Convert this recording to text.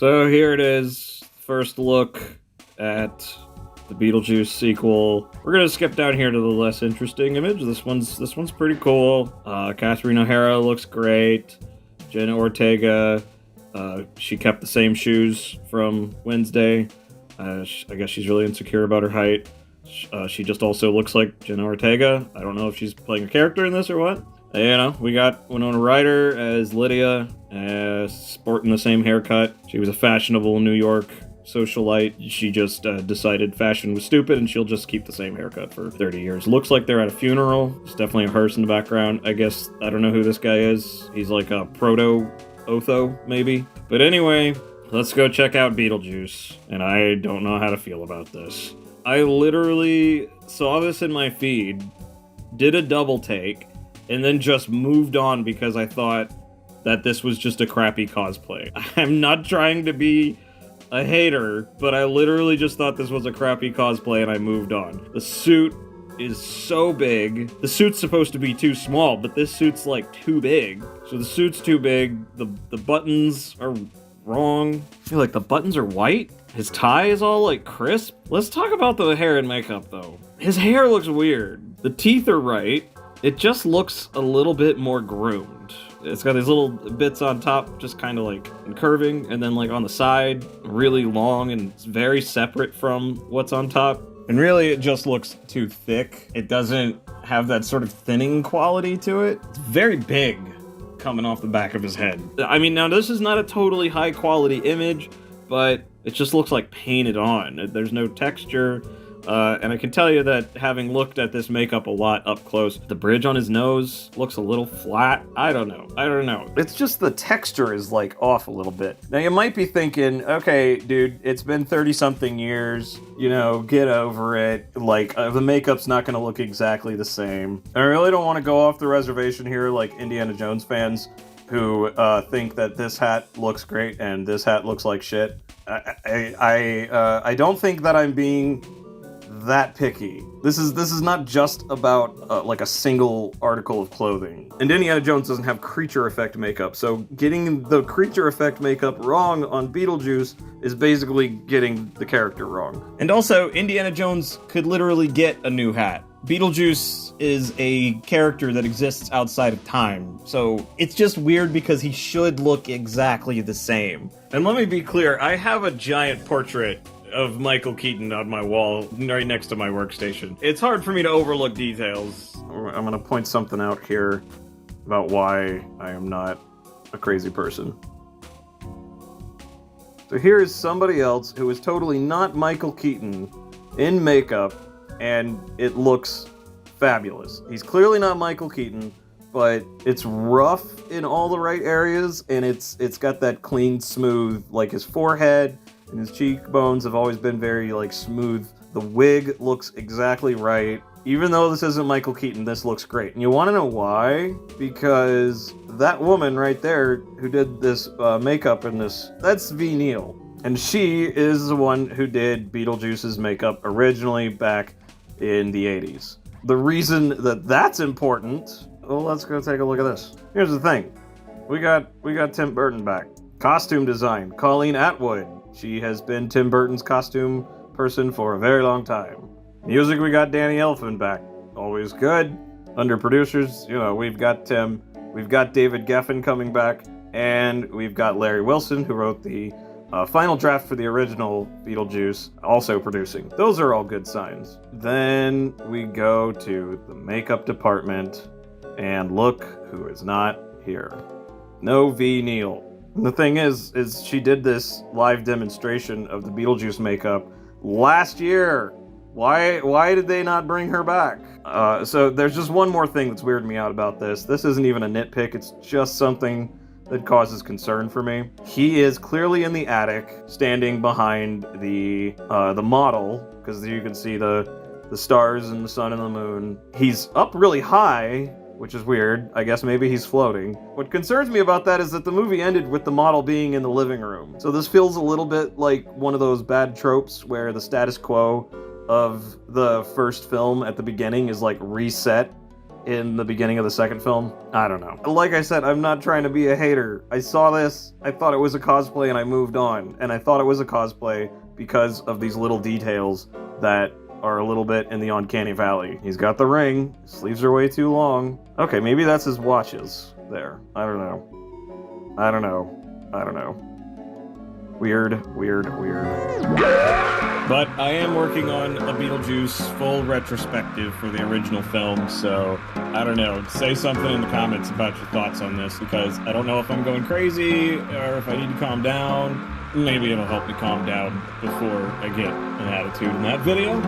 So here it is, first look at the Beetlejuice sequel. We're gonna skip down here to the less interesting image. This one's pretty cool. Catherine O'Hara looks great. Jenna Ortega, she kept the same shoes from Wednesday. I guess she's really insecure about her height. She just also looks like Jenna Ortega. I don't know if she's playing a character in this or what. We got Winona Ryder as Lydia, sporting the same haircut. She was a fashionable New York socialite. She just decided fashion was stupid and she'll just keep the same haircut for 30 years. Looks like they're at a funeral. There's definitely a hearse in the background. I guess, I don't know who this guy is. He's like a proto-Otho, maybe. But anyway, let's go check out Beetlejuice. And I don't know how to feel about this. I literally saw this in my feed, did a double take, and then just moved on because I thought that this was just a crappy cosplay. I'm not trying to be a hater, but I literally just thought this was a crappy cosplay and I moved on. The suit is so big. The suit's supposed to be too small, but this suit's like too big. So the suit's too big, the buttons are wrong. I feel like the buttons are white. His tie is all like crisp. Let's talk about the hair and makeup though. His hair looks weird. The teeth are right. It just looks a little bit more groomed. It's got these little bits on top, just kind of like curving, and then like on the side, really long, and it's very separate from what's on top. And really, it just looks too thick. It doesn't have that sort of thinning quality to it. It's very big coming off the back of his head. I mean, now this is not a totally high quality image, but it just looks like painted on. There's no texture. And I can tell you that having looked at this makeup a lot up close, the bridge on his nose looks a little flat. I don't know. It's just the texture is like off a little bit. Now you might be thinking, okay, dude, it's been 30 something years, get over it. Like, the makeup's not gonna look exactly the same. I really don't want to go off the reservation here like Indiana Jones fans who think that this hat looks great and this hat looks like shit. I don't think that I'm being that picky. This is not just about like a single article of clothing. And Indiana Jones doesn't have creature effect makeup, so getting the creature effect makeup wrong on Beetlejuice is basically getting the character wrong. And also, Indiana Jones could literally get a new hat. Beetlejuice is a character that exists outside of time, so it's just weird because he should look exactly the same. And let me be clear, I have a giant portrait of Michael Keaton on my wall right next to my workstation. It's hard for me to overlook details. I'm gonna point something out here about why I am not a crazy person. So here is somebody else who is totally not Michael Keaton in makeup, and it looks fabulous. He's clearly not Michael Keaton, but it's rough in all the right areas, and it's got that clean, smooth, like his forehead and his cheekbones have always been very, like, smooth. The wig looks exactly right. Even though this isn't Michael Keaton, this looks great. And you want to know why? Because that woman right there who did this makeup in this, that's V. Neal. And she is the one who did Beetlejuice's makeup originally back in the 80s. The reason that that's important, well, let's go take a look at this. Here's the thing. We got Tim Burton back. Costume design, Colleen Atwood. She has been Tim Burton's costume person for a very long time. Music, we got Danny Elfman back. Always good. Under producers, we've got Tim. We've got David Geffen coming back. And we've got Larry Wilson, who wrote the final draft for the original Beetlejuice, also producing. Those are all good signs. Then we go to the makeup department, and look who is not here. No V. Neal. The thing is she did this live demonstration of the Beetlejuice makeup last year. Why did they not bring her back? So there's just one more thing that's weirding me out about this. This isn't even a nitpick, it's just something that causes concern for me. He is clearly in the attic, standing behind the model, because you can see the stars and the sun and the moon. He's up really high, which is weird. I guess maybe he's floating. What concerns me about that is that the movie ended with the model being in the living room. So this feels a little bit like one of those bad tropes where the status quo of the first film at the beginning is like reset in the beginning of the second film. I don't know. Like I said, I'm not trying to be a hater. I saw this, I thought it was a cosplay, and I moved on. And I thought it was a cosplay because of these little details that are a little bit in the uncanny valley. He's got the ring, his sleeves are way too long. Okay, maybe that's his watches there. I don't know. I don't know. I don't know. Weird, weird, weird. But I am working on a Beetlejuice full retrospective for the original film, so I don't know. Say something in the comments about your thoughts on this, because I don't know if I'm going crazy or if I need to calm down. Maybe it'll help me calm down before I get an attitude in that video.